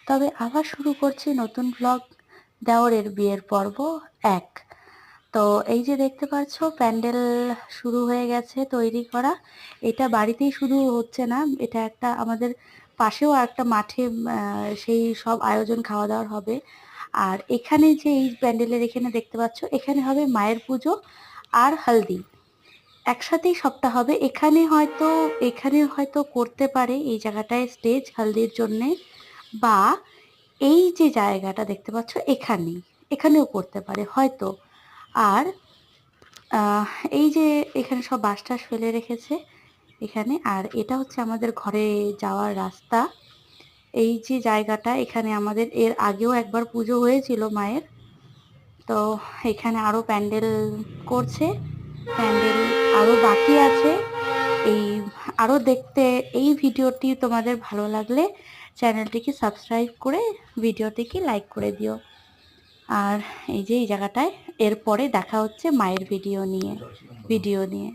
তবে আবার শুরু করছি নতুন ব্লগ, দেওরের বিয়ের পর্ব ১। তো এই যে দেখতে পাচ্ছ প্যান্ডেল শুরু হয়ে গেছে তৈরি করা। এটা বাড়িতেই শুধু হচ্ছে না, এটা একটা আমাদের পাশেও একটা মাঠে সেই সব আয়োজন খাওয়া দাওয়ার হবে। আর এখানে যে এই প্যান্ডেলের এখানে দেখতে পাচ্ছ, এখানে হবে মায়ের পুজো আর হলদি একসাথেই সবটা হবে। এখানে হয়তো করতে পারে এই জায়গাটায় স্টেজ হলদির জন্যে, বা এই যে জায়গাটা দেখতে পাচ্ছ এখানেও করতে পারে হয়তো। আর এই যে এখানে সব বাঁশ টাস ফেলে রেখেছে এখানে, আর এটা হচ্ছে আমাদের ঘরে যাওয়ার রাস্তা। এই যে জায়গাটা, এখানে আমাদের এর আগেও একবার পুজো হয়েছিল মায়ের। তো এখানে আরো প্যান্ডেল করছে, প্যান্ডেল আরো বাকি আছে। এই আরো দেখতে, এই ভিডিওটি তোমাদের ভালো লাগলে চ্যানেলটিকে সাবস্ক্রাইব করে ভিডিওটিকে লাইক করে দিও। আর এই যে এই জায়গাটায় এরপরে দেখা হচ্ছে মায়ের ভিডিও নিয়ে।